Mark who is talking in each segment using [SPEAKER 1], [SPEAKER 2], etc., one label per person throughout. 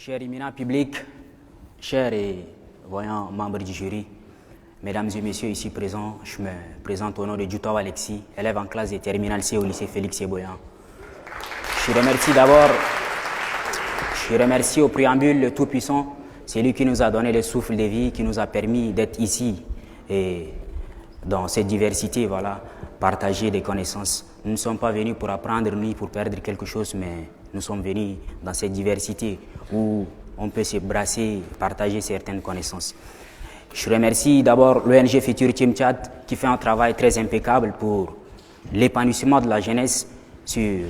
[SPEAKER 1] Cher éminent public, chers et voyants membres du jury, mesdames et messieurs ici présents, je me présente au nom de Djoutawa Alexis, élève en classe de terminale C au lycée Félix Eboyan. Je remercie au préambule le Tout-Puissant, c'est lui qui nous a donné le souffle de vie, qui nous a permis d'être ici et dans cette diversité, voilà, partager des connaissances. Nous ne sommes pas venus pour apprendre ni pour perdre quelque chose, mais nous sommes venus dans cette diversité où on peut se brasser, partager certaines connaissances. Je remercie d'abord l'ONG Futur Team Tchad qui fait un travail très impeccable pour l'épanouissement de la jeunesse, sur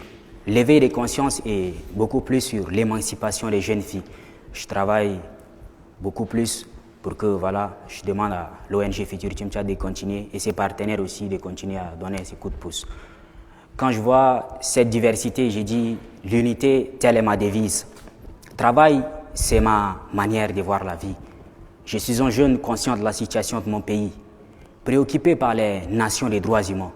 [SPEAKER 1] l'éveil des consciences et beaucoup plus sur l'émancipation des jeunes filles. Je travaille beaucoup plus pour que, voilà, je demande à l'ONG Futur Team Tchad de continuer et ses partenaires aussi de continuer à donner ses coups de pouce. Quand je vois cette diversité, j'ai dit l'unité, telle est ma devise. Travail, c'est ma manière de voir la vie. Je suis un jeune conscient de la situation de mon pays, préoccupé par les nations des droits humains.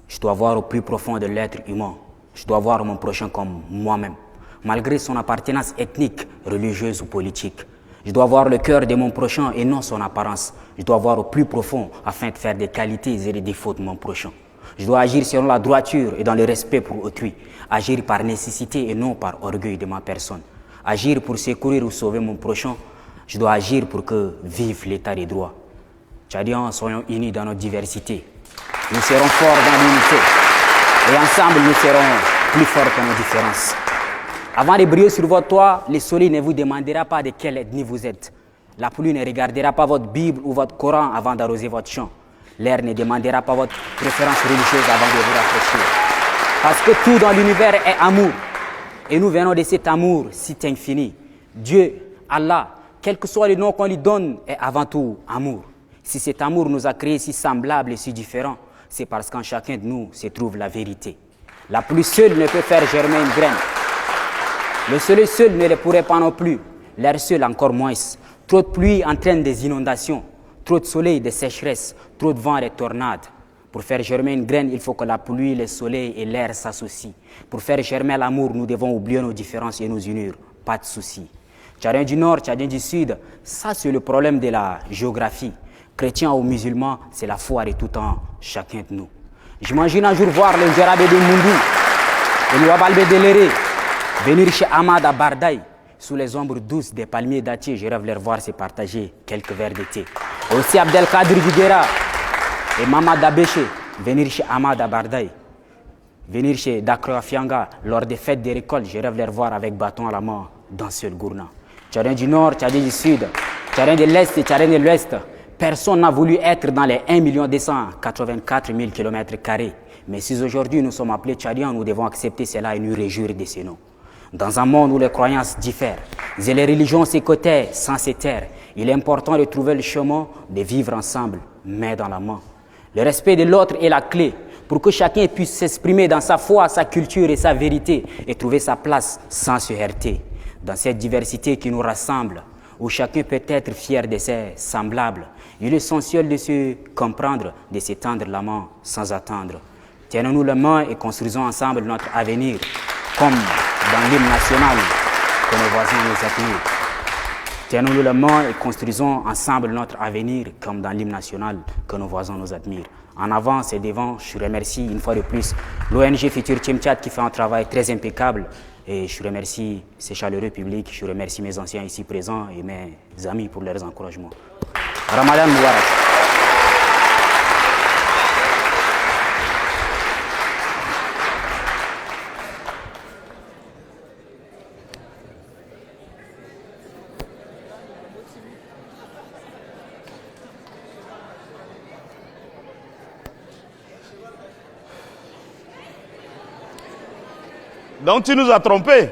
[SPEAKER 1] Je dois voir au plus profond de l'être humain. Je dois voir mon prochain comme moi-même, malgré son appartenance ethnique, religieuse ou politique. Je dois voir le cœur de mon prochain et non son apparence. Je dois voir au plus profond afin de faire des qualités et des défauts de mon prochain. Je dois agir selon la droiture et dans le respect pour autrui. Agir par nécessité et non par orgueil de ma personne. Agir pour secourir ou sauver mon prochain. Je dois agir pour que vive l'état des droits. Tchadiens, soyons unis dans notre diversité. Nous serons forts dans l'unité. Et ensemble, nous serons plus forts que nos différences. Avant de briller sur votre toit, le soleil ne vous demandera pas de quelle ethnie vous êtes. La pluie ne regardera pas votre Bible ou votre Coran avant d'arroser votre champ. L'air ne demandera pas votre préférence religieuse avant de vous rafraîchir. Parce que tout dans l'univers est amour. Et nous venons de cet amour si infini. Dieu, Allah, quel que soit le nom qu'on lui donne, est avant tout amour. Si cet amour nous a créés si semblables et si différents, c'est parce qu'en chacun de nous se trouve la vérité. La pluie seule ne peut faire germer une graine. Le soleil seul ne le pourrait pas non plus. L'air seul encore moins. Trop de pluie entraîne des inondations. Trop de soleil, des sécheresses. Trop de vent, des tornades. Pour faire germer une graine, il faut que la pluie, le soleil et l'air s'associent. Pour faire germer l'amour, nous devons oublier nos différences et nous unir. Pas de souci. Tchadien du Nord, Tchadien du Sud, ça c'est le problème de la géographie. Chrétiens ou musulmans, c'est la foi de tout en chacun de nous. J'imagine un jour voir le Djarabe de Mundu et le Wabalbe de Léré venir chez Ahmad à Bardaï, sous les ombres douces des palmiers dattiers. Je rêve les voir se partager quelques verres d'été. Aussi Abdelkadir Diguera et Mamad Abéché venir chez Ahmad à Bardaï. Venir chez Dakro Afianga lors des fêtes des récoltes. Je rêve les voir avec bâton à la main danser le gourna. Tchadien du Nord, Tchadien du Sud, Tchadien de l'Est et Tchadien de l'Ouest. Personne n'a voulu être dans les 1 284 000 km². Mais si aujourd'hui nous sommes appelés Tchadiens, nous devons accepter cela et nous réjouir de ces noms. Dans un monde où les croyances diffèrent et les religions s'écoutaient sans se taire, il est important de trouver le chemin de vivre ensemble, main dans la main. Le respect de l'autre est la clé pour que chacun puisse s'exprimer dans sa foi, sa culture et sa vérité et trouver sa place sans se heurter. Dans cette diversité qui nous rassemble, où chacun peut être fier de ses semblables, il est essentiel de se comprendre, de s'étendre la main sans attendre. Tenons-nous la main et construisons ensemble notre avenir, comme dans l'hymne national que nos voisins nous admirent. Tenons-nous la main et construisons ensemble notre avenir, comme dans l'hymne national que nos voisins nous admirent. En avant et devant, je remercie une fois de plus l'ONG Futur Team Tchad qui fait un travail très impeccable. Et je remercie ces chaleureux publics, je remercie mes anciens ici présents et mes amis pour leurs encouragements. Ramadan Moubarak.
[SPEAKER 2] Donc tu nous as trompés.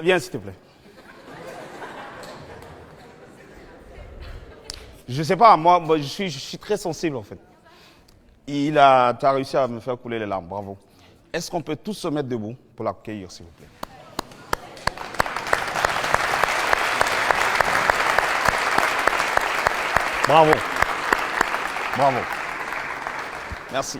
[SPEAKER 2] Viens s'il te plaît. Je ne sais pas, moi je suis très sensible en fait. Tu as réussi à me faire couler les larmes, bravo. Est-ce qu'on peut tous se mettre debout pour l'accueillir s'il vous plaît? Bravo. Bravo. Merci.